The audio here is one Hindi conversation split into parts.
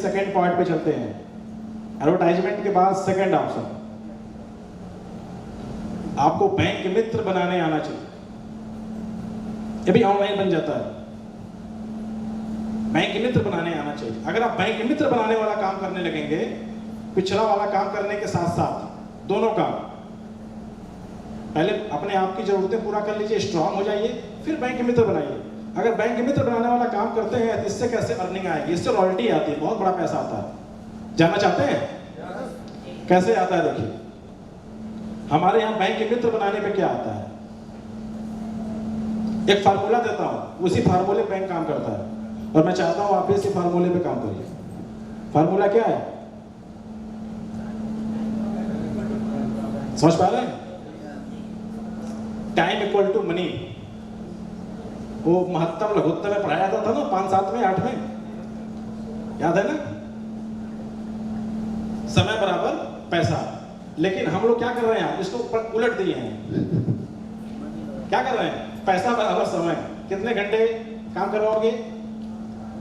सेकंड पॉइंट पे चलते हैं। एडवर्टाइजमेंट के बाद सेकंड ऑप्शन, आपको बैंक मित्र बनाने आना चाहिए। ये भी ऑनलाइन बन जाता है, बैंक मित्र बनाने आना चाहिए। अगर आप बैंक मित्र बनाने वाला काम करने लगेंगे, पिछला वाला काम करने के साथ साथ दोनों काम, पहले अपने आप की जरूरतें पूरा कर लीजिए, स्ट्रांग हो जाइए, फिर बैंक मित्र बनाइए। अगर बैंक मित्र बनाने वाला काम करते हैं तो इससे कैसे अर्निंग आएगी? इससे रॉयल्टी आती है, बहुत बड़ा पैसा आता है। जानना चाहते हैं कैसे आता है? देखिए, हमारे यहाँ बैंक मित्र बनाने पे क्या आता है, एक फार्मूला देता हूं, उसी फार्मूले बैंक काम करता है, और मैं चाहता हूं आप भी इसी फार्मूले पे काम करिए। फार्मूला क्या है, समझ पा रहे हैं? Time equal to money. वो महत्तम लघुत्तम में पढ़ाया जाता था ना, 5, 7 में, 8 में, याद है ना? समय बराबर पैसा। लेकिन हम लोग क्या कर रहे हैं, इसको उलट दिए हैं। क्या कर रहे हैं? पैसा बराबर समय। कितने घंटे काम करवाओगे?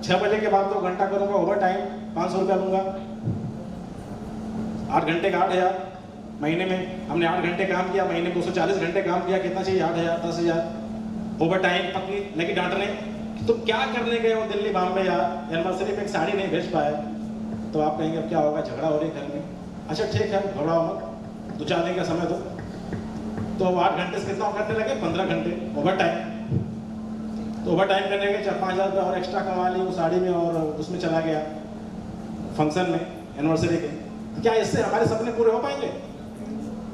6 बजे के बाद 2 घंटा करूंगा ओवर टाइम, 500 रुपया लूंगा। 8 घंटे का 8,000 महीने में। हमने 8 घंटे काम किया, महीने में 240 घंटे काम किया, कितना चाहिए? 8,000, 10,000। ओवर टाइम पत्नी लेके डांटने, तुम क्या करने गए हो दिल्ली बॉम्बे यार, एनिवर्सरी पे एक साड़ी नहीं भेज पाए। तो आप कहेंगे अब क्या होगा, झगड़ा हो रही है घर में। अच्छा ठीक है, घबराओ मत, 2-4 दिन का समय दो। तो 8 घंटे से कितना करने लगे? 15 घंटे ओवर टाइम। तो ओवर टाइम करने के 4-5 हज़ार और एक्स्ट्रा कमा ली वो साड़ी में, और उसमें चला गया फंक्शन में एनिवर्सरी के। क्या इससे हमारे सपने पूरे हो पाएंगे?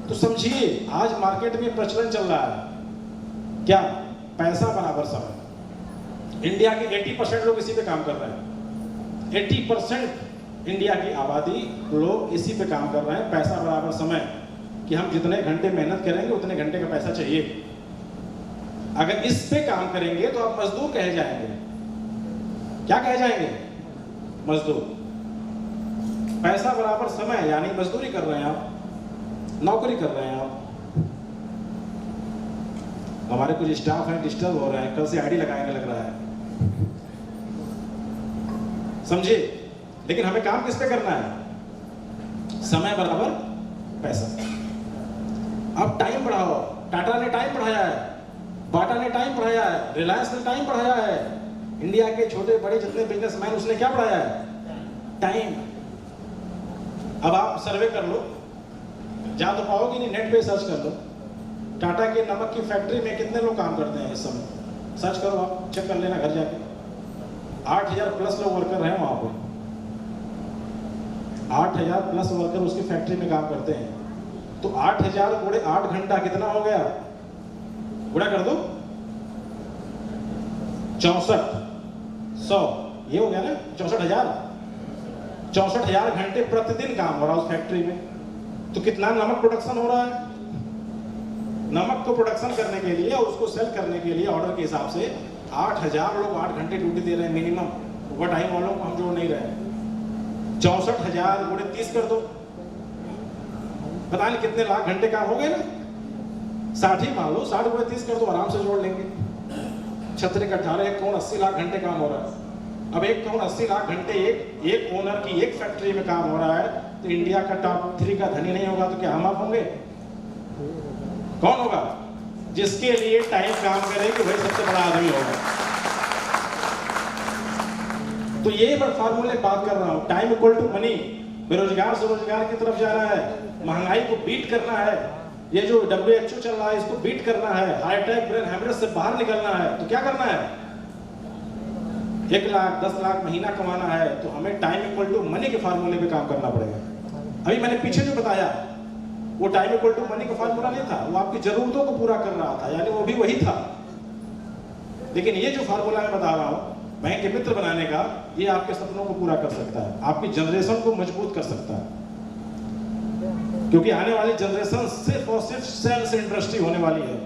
तो समझिए, आज मार्केट में प्रचलन चल रहा है क्या? पैसा बराबर समय। इंडिया के 80% लोग इसी पे काम कर रहे हैं। 80% इंडिया की आबादी लोग इसी पे काम कर रहे हैं, पैसा बराबर समय, कि हम जितने घंटे मेहनत करेंगे उतने घंटे का पैसा चाहिए। अगर इस पे काम करेंगे तो आप मजदूर कहे जाएंगे। क्या कहे जाएंगे? मजदूर। पैसा बराबर समय यानी मजदूरी कर रहे हैं आप, नौकरी कर रहे हैं आप। हमारे कुछ स्टाफ हैं डिस्टर्ब हो रहे हैं, कल से आईडी लगाने लग रहा है, समझिए। लेकिन हमें काम किस पे करना है? समय बराबर पैसा। अब टाइम बढ़ाओ। टाटा ने टाइम बढ़ाया है, बाटा ने टाइम बढ़ाया है, रिलायंस ने टाइम बढ़ाया है। इंडिया के छोटे बड़े जितने बिजनेसमैन, उसने क्या बढ़ाया है? टाइम। अब आप सर्वे कर लो, जा तो पाओगे नहीं, नेट पे सर्च कर लो, टाटा के नमक की फैक्ट्री में कितने लोग काम करते हैं इस समय? सर्च करो, आप चेक कर लेना घर जाके। 8,000 प्लस लोग वर्कर हैं वहां पे। 8,000 प्लस वर्कर उसकी फैक्ट्री में काम करते हैं। तो 8,000 गुणे 8 घंटा कितना हो गया? गुणा कर दो, 64,100, ये हो गया ना 64,000। 64,000 घंटे प्रतिदिन काम हो रहा है उस फैक्ट्री में। तो कितना नमक प्रोडक्शन हो रहा है? नमक को प्रोडक्शन करने के लिए और उसको सेल करने के लिए ऑर्डर के हिसाब से 8,000 लोग 8 घंटे ड्यूटी दे रहे हैं मिनिमम। ओवर टाइम वालों को हम जोड़ नहीं रहे हैं। 64,000 गुणे 30 कर दो, पता नहीं कितने लाख घंटे काम हो गए ना। 60 ही मान लो, 60 गुणे 30 कर दो, आराम से जोड़ लेंगे। 36 का 18, 1 करोड़ 80 लाख घंटे काम हो रहा है। अब 1 करोड़ 80 लाख घंटे एक ओनर की एक फैक्ट्री में काम हो रहा है, तो इंडिया का टॉप 3 का धनी नहीं होगा तो क्या हम आप होंगे? कौन होगा? जिसके लिए टाइम काम करे कि वही सबसे बड़ा आदमी होगा। तो ये मैं फार्मूले बात कर रहा हूं, टाइम इक्वल टू मनी। बेरोजगार से रोजगार की तरफ जाना है, महंगाई को बीट करना है, ये जो WHO चल रहा है इसको बीट करना है, हाईटेक ब्रेन हेमरेज से बाहर निकलना है। तो क्या करना है? 1 लाख 10 लाख महीना कमाना है, तो हमें टाइम इक्वल टू मनी के फार्मूले पे काम करना पड़ेगा। अभी मैंने पीछे जो बताया वो टाइम इक्वल टू मनी का फार्मूला नहीं था, वो आपकी जरूरतों को पूरा कर रहा था, यानी वो भी वही था। लेकिन ये जो फार्मूला मैं बता रहा हूं बैंक के मित्र बनाने का, ये आपके सपनों को पूरा कर सकता है, आपकी जनरेशन को मजबूत कर सकता है। क्योंकि आने वाली जनरेशन सिर्फ और सिर्फ सेल्स इंडस्ट्री होने वाली है।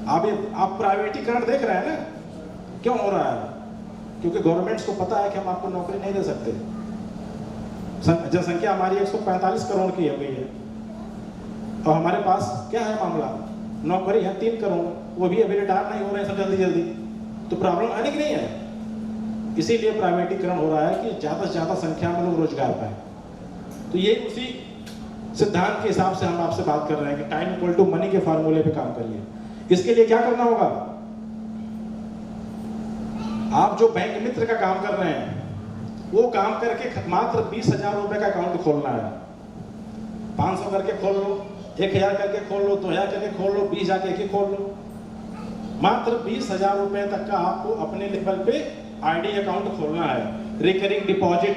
आप प्राइवेटीकरण देख रहे हैं ना, क्यों हो रहा है? क्योंकि गवर्नमेंट्स को पता है कि हम आपको नौकरी नहीं दे सकते। जनसंख्या हमारी 145 करोड़ की हो गई है, और हमारे पास क्या है मामला? नौकरी है 3 करोड़, वो भी अभी रिटायर नहीं हो रहे हैं सब जल्दी जल्दी। तो प्रॉब्लम आने की नहीं है। इसीलिए प्राइवेटीकरण हो रहा है कि ज़्यादा से ज़्यादा संख्या में लोग रोजगार पाएं। तो ये उसी सिद्धांत के हिसाब से हम आपसे बात कर रहे हैं कि टाइम इक्वल टू मनी के फार्मूले पे काम करिए। इसके लिए क्या करना होगा? आप जो बैंक मित्र का काम कर रहे हैं वो काम करके मात्र 20,000 रुपए का अकाउंट खोलना है। 500 करके खोल लो, 1,000 करके खोल लो, 2,000 करके खोल लो, 20,000 करके खोल लो। मात्र 20,000 रुपए तक का आपको अपने लेवल पे आईडी अकाउंट खोलना है। रिकरिंग डिपॉजिट,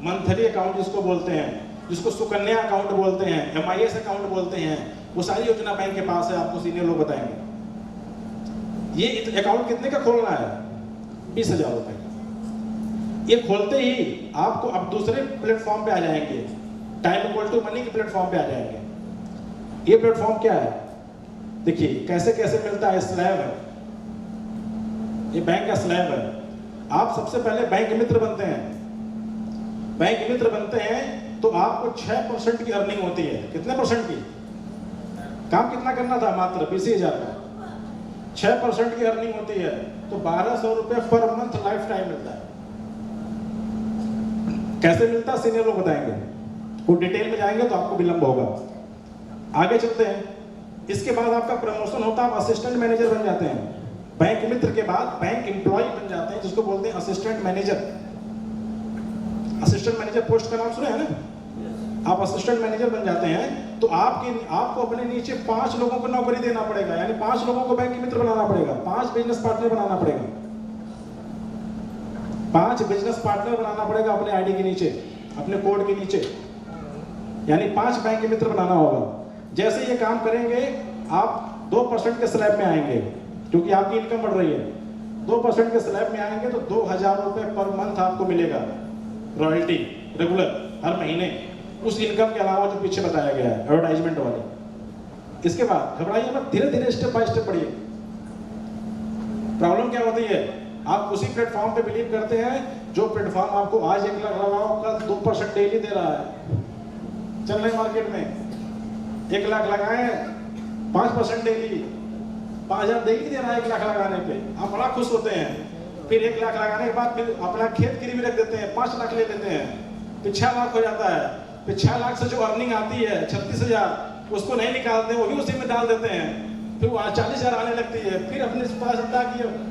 मंथली अकाउंट जिसको बोलते हैं, जिसको सुकन्या अकाउंट बोलते हैं, MIS अकाउंट बोलते हैं, वो सारी योजना बैंक के पास है। आपको सीनियर लोग बताएंगे। ये अकाउंट कितने का खोलना है? 20,000 रुपए का। ये खोलते ही आपको अब दूसरे प्लेटफॉर्म पे आ जाएंगे, टाइम इक्वल टू मनी के प्लेटफॉर्म पे आ जाएंगे। ये प्लेटफॉर्म क्या है? देखिए कैसे कैसे मिलता है। स्लैब है, ये बैंक का स्लैब है। आप सबसे पहले बैंक मित्र बनते हैं। बैंक मित्र बनते हैं तो आपको 6% की अर्निंग होती है। कितने परसेंट की? काम कितना करना था? मात्र 20,000 का 6% की अर्निंग होती है, तो 1,200 रुपए पर मंथ लाइफ टाइम मिलता है। कैसे मिलता है सीनियर लोग बताएंगे, वो डिटेल में जाएंगे तो आपको विलंब होगा। आगे चलते हैं। इसके बाद आपका प्रमोशन होता है, आप असिस्टेंट मैनेजर बन जाते हैं। बैंक मित्र के बाद बैंक एम्प्लॉय बन जाते हैं, जिसको बोलते हैं assistant manager. Assistant manager post का नाम सुने हैं ना? आप असिस्टेंट मैनेजर बन जाते हैं तो आपको अपने नीचे 5 लोगों को नौकरी देना पड़ेगा, यानी 5 लोगों को बैंक मित्र बनाना पड़ेगा, 5 बिजनेस पार्टनर बनाना पड़ेगा। 5 बिजनेस पार्टनर बनाना पड़ेगा अपने आईडी के नीचे, अपने कोड के नीचे, यानी 5 बैंक मित्र बनाना होगा। जैसे ये काम करेंगे आप 2% के स्लैब में आएंगे, क्योंकि आपकी इनकम बढ़ रही है। 2% के स्लैब में आएंगे तो 2,000 रुपए पर मंथ आपको मिलेगा रॉयल्टी, रेगुलर हर महीने, उस इनकम के अलावा जो पीछे बताया गया है एडवर्टाइजमेंट वाले। इसके बाद घबराइए मत, धीरे धीरे स्टेप बाय स्टेप बढ़िए। प्रॉब्लम क्या होती है? आप उसी प्लेटफॉर्म पे बिलीव करते हैं जो प्लेटफॉर्म आपको आज 1 लाख लगाओ, कल 2% डेली दे रहा है। चल रहे मार्केट में 1 लाख लगाए 5% डेली, 5,000 डेली दे रहा है 1 लाख लगाने पे, आप बड़ा खुश होते हैं। फिर 1 लाख लगाने के बाद फिर अपना खेत गिरवी रख देते हैं, 5 लाख ले लेते हैं, फिर 6 लाख हो जाता है। फिर 6 लाख से जो अर्निंग आती है 36,000, उसको नहीं निकालते हैं, वही उसी में डाल देते हैं। फिर वहाँ 40,000 आने लगती है। फिर अपने पास अपना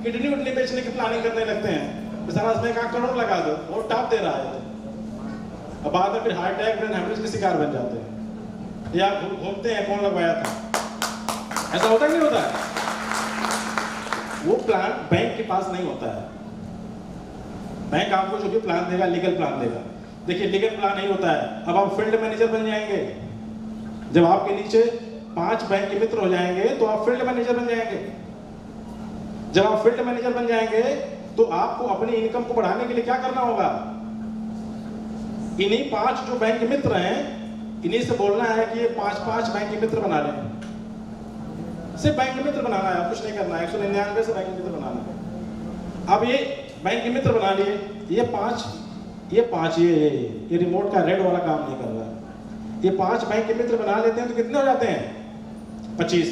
किडनी उडनी बेचने की प्लानिंग करने लगते हैं। सारा इसमें 1 करोड़ लगा दो, और टॉप दे रहा है। अब बाद में फिर हार्ट अटैक, ब्रेन हेमरेज के शिकार बन जाते हैं, या घूमते हैं कौन लगवाया था। ऐसा होता नहीं होता है? वो प्लान बैंक के पास नहीं होता है। बैंक आपको जो भी प्लान देगा लीगल प्लान देगा। देखिए लीगल प्लान नहीं होता है। अब आप फील्ड मैनेजर बन जाएंगे, जब आपके नीचे 5 बैंक के मित्र हो जाएंगे तो आप फील्ड मैनेजर बन जाएंगे। जब आप फील्ड मैनेजर बन जाएंगे तो आपको अपनी इनकम को बढ़ाने के लिए क्या करना होगा? इन्हीं 5 जो बैंक के मित्र हैं, इन्हीं से बोलना है कि ये 5 बैंक के मित्र बना लें। सिर्फ बैंक के मित्र बनाना है, कुछ नहीं करना है। 199 से बैंक के मित्र बनाना है। अब ये बैंक के मित्र बना लिए, ये 5 ये रिमोट का रेड वाला काम नहीं कर रहा है। ये 5 बैंक के मित्र बना लेते हैं तो कितने हो जाते हैं? 25।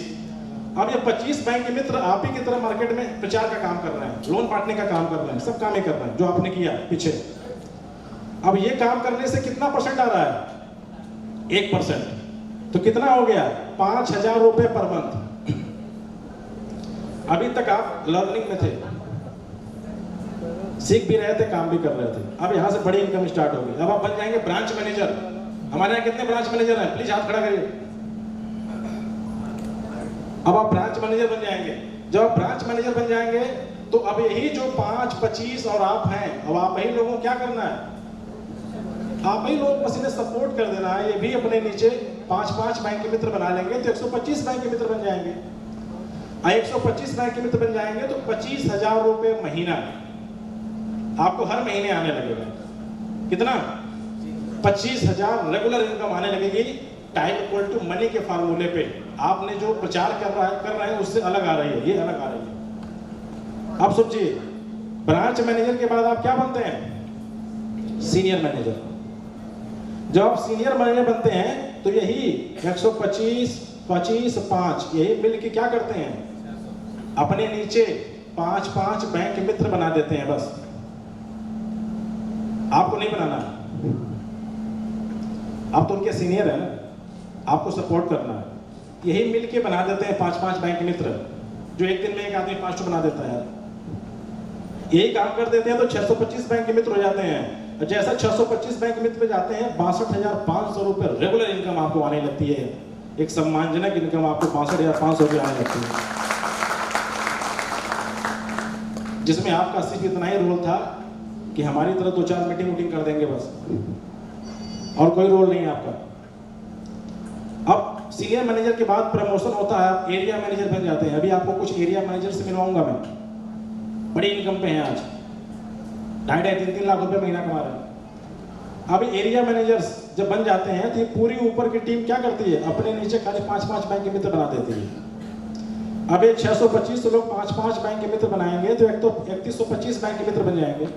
अब ये 25 बैंक के मित्र आप ही की तरह मार्केट में प्रचार का काम कर रहे हैं, लोन बांटने का काम कर रहे हैं, सब काम ही कर रहे हैं जो आपने किया पीछे। अब ये काम करने से कितना % आ रहा है? 1%। तो कितना हो गया? 5,000 रुपए पर मंथ। अभी तक आप लर्निंग में थे, सीख भी रहे थे, काम भी कर रहे थे। अब यहां से बड़ी इनकम स्टार्ट होगी। अब आप बन जाएंगे ब्रांच मैनेजर। हमारे यहाँ कितने ब्रांच मैनेजर हैं? प्लीज हाथ खड़ा करिए। अब आप ब्रांच मैनेजर बन जाएंगे। जब आप ब्रांच मैनेजर बन जाएंगे तो अब यही जो 5, 25 और आप हैं, अब आप ही लोगों को क्या करना है? आप ही लोग बस इन्हें सपोर्ट कर देना है। ये भी अपने नीचे 5 बैंक के मित्र बना लेंगे तो 125 बैंक के मित्र बन जाएंगे। 125 बैंक के मित्र बन जाएंगे तो 25,000 रुपए महीना आपको हर महीने आने लगेगा। कितना? 25,000 रेगुलर इनकम आने लगेगी टाइम इक्वल टू मनी के फार्मूले पे। आपने जो प्रचार कर रहे हैं उससे अलग आ रही है, ये अलग आ रही है। आप सोचिए, ब्रांच मैनेजर के बाद आप क्या बनते हैं? Senior manager. जब आप सीनियर मैनेजर बनते हैं तो यही 125, 25, 5 यही मिल के क्या करते हैं? अपने नीचे 5 बैंक मित्र बना देते हैं बस। आपको नहीं बनाना है, आप तो उनके सीनियर है ना, आपको सपोर्ट करना है। यही मिल के बना देते हैं 5-5 बैंक मित्र, जो एक दिन में एक आदमी 5 बना देता है। यही काम कर देते हैं तो 625 बैंक मित्र हो जाते हैं। जैसा 625 बैंक मित्र पे जाते हैं 62,500 रुपये रेगुलर इनकम आपको आने लगती है। एक सम्मानजनक इनकम आपको 62,500 रुपये आने लगती है, जिसमें आपका सिर्फ इतना ही रोल था कि हमारी तरह 2-4 मीटिंग कर देंगे बस, और कोई रोल नहीं है आपका। अब सीनियर मैनेजर के बाद प्रमोशन होता है, आप एरिया मैनेजर बन जाते हैं। अभी आपको कुछ एरिया मैनेजर से मिलवाऊंगा मैं, बड़ी इनकम पे हैं आज, 2.5-3 लाख रुपए महीना कमा रहे हैं। अब एरिया मैनेजर्स जब बन जाते हैं तो ये पूरी ऊपर की टीम क्या करती है, अपने नीचे खाली 5-5 बैंक के मित्र बना देती है। अब ये 625 लोग 5-5 बैंक के मित्र बनाएंगे तो 3125 बैंक के मित्र बन जाएंगे।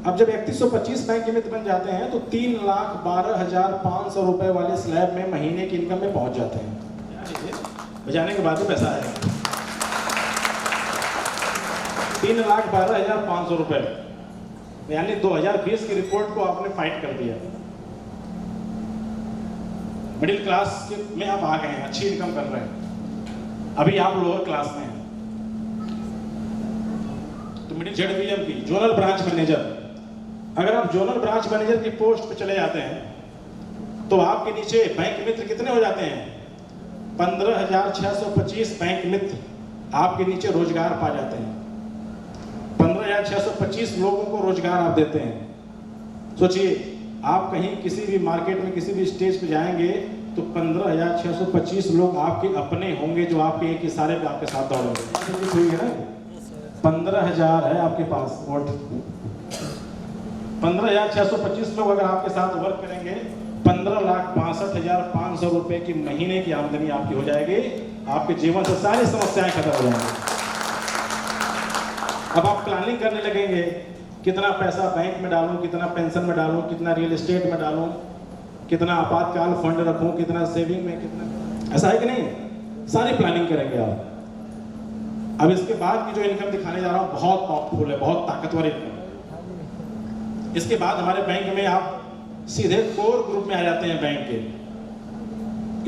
अब जब 3125 बैंक के मित्र बन जाते हैं तो 3,12,500 रुपए वाले स्लैब में महीने की इनकम में पहुंच जाते हैं। बजाने के बाद ही पैसा आएगा 3,12,500 रुपए, यानी 2020 की रिपोर्ट को आपने फाइट कर दिया। मिडिल क्लास में आप आ गए हैं, अच्छी इनकम कर रहे हैं। अभी आप लोअर क्लास में हैं तो मिडिल ZVM की जोनल ब्रांच मैनेजर, अगर आप जोनल ब्रांच मैनेजर की पोस्ट पे चले जाते हैं तो आपके नीचे बैंक मित्र कितने हो जाते हैं, 15,625 बैंक मित्र आपके नीचे रोजगार पा जाते हैं। 15,625 लोगों को रोजगार आप देते हैं। सोचिए, आप कहीं किसी भी मार्केट में किसी भी स्टेज पे जाएंगे तो 15,625 लोग आपके अपने होंगे जो आपके एक इशारे पे आपके साथ दौड़ेंगे। 15,000 है आपके पास वोट, 15,625 लोग अगर आपके साथ वर्क करेंगे 15,62,500 रुपए की महीने की आमदनी आपकी हो जाएगी। आपके जीवन से सारी समस्याएं खत्म हो जाएंगी। अब आप प्लानिंग करने लगेंगे, कितना पैसा बैंक में डालूं, कितना पेंशन में डालूं, कितना रियल एस्टेट में डालूं, कितना आपातकाल फंड रखूं, कितना सेविंग में, कितना, ऐसा है कि नहीं? सारी प्लानिंग करेंगे आप। अब इसके बाद की जो इनकम दिखाने जा रहा हूं बहुत पावरफुल है, बहुत ताकतवर इनकम। इसके बाद हमारे बैंक में आप सीधे कोर ग्रुप में आ जाते हैं बैंक के।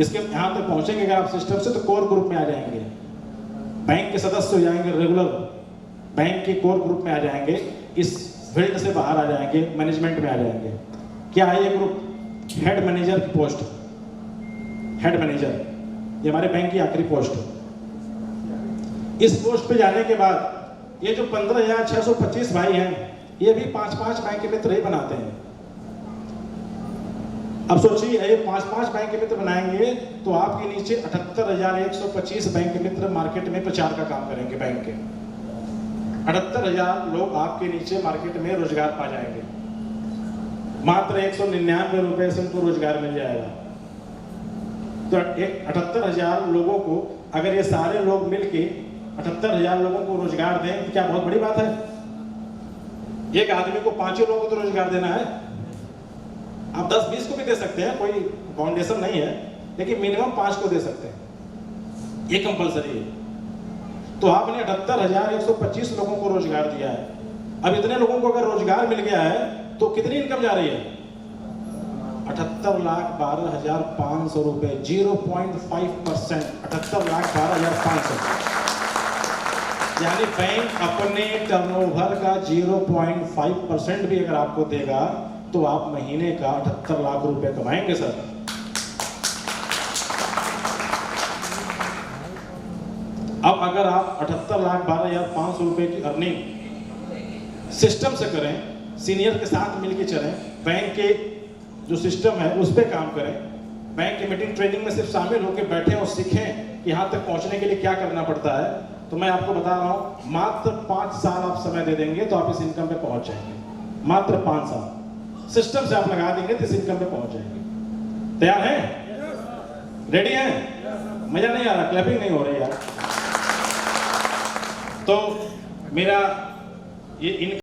इसके यहां तक पहुंचेंगे अगर आप सिस्टम से तो कोर ग्रुप में आ जाएंगे, बैंक के सदस्य हो जाएंगे, रेगुलर बैंक के कोर ग्रुप में आ जाएंगे, इस फील्ड से बाहर आ जाएंगे, मैनेजमेंट में आ जाएंगे। क्या है ये ग्रुप? हेड मैनेजर की पोस्ट, हेड मैनेजर ये हमारे बैंक की आखिरी पोस्ट है। इस पोस्ट पे जाने के बाद ये जो 15,625 भाई हैं ये भी 5-5 बैंक के मित्र ही बनाते हैं। अब सोचिए, ये 5-5 बैंक के मित्र बनाएंगे तो आपके नीचे 78,125 बैंक के मित्र मार्केट में प्रचार का काम करेंगे। बैंक के 78,000 लोग आपके नीचे मार्केट में रोजगार पा जाएंगे। मात्र 199 रुपए से उनको रोजगार मिल जाएगा। तो 78,000 लोगों को अगर ये सारे लोग मिलके 78,000 लोगों को रोजगार दें तो क्या बहुत बड़ी बात है? एक आदमी को 5 लोगों को तो रोजगार देना है। आप 10-20 को भी दे सकते हैं, कोई फाउंडेशन नहीं है, लेकिन मिनिमम 5 को दे सकते हैं, ये कंपलसरी है। तो आपने 78,125 लोगों को रोजगार दिया है। अब इतने लोगों को अगर रोजगार मिल गया है तो कितनी इनकम जा रही है? 78,12,500 रुपए, 0.5%, 78,12,500। यानी बैंक अपने टर्नओवर का 0.5% भी अगर आपको देगा तो आप महीने का 78 लाख रुपए कमाएंगे सर। अब अगर आप 78,12,500 रुपए की अर्निंग सिस्टम से करें, सीनियर के साथ मिलकर चलें, बैंक के जो सिस्टम है उस पर काम करें, बैंक की मीटिंग ट्रेनिंग में सिर्फ शामिल होकर बैठें और सीखें कि यहाँ तक पहुँचने के लिए क्या करना पड़ता है, तो मैं आपको बता रहा हूँ मात्र 5 साल आप समय दे देंगे तो आप इस इनकम पे पहुँच जाएंगे। मात्र 5 साल सिस्टम से आप लगा देंगे तो इस इनकम पे पहुँच जाएंगे। तैयार हैं? रेडी हैं? मजा नहीं आ रहा? क्लैपिंग नहीं हो रही यार। तो मेरा ये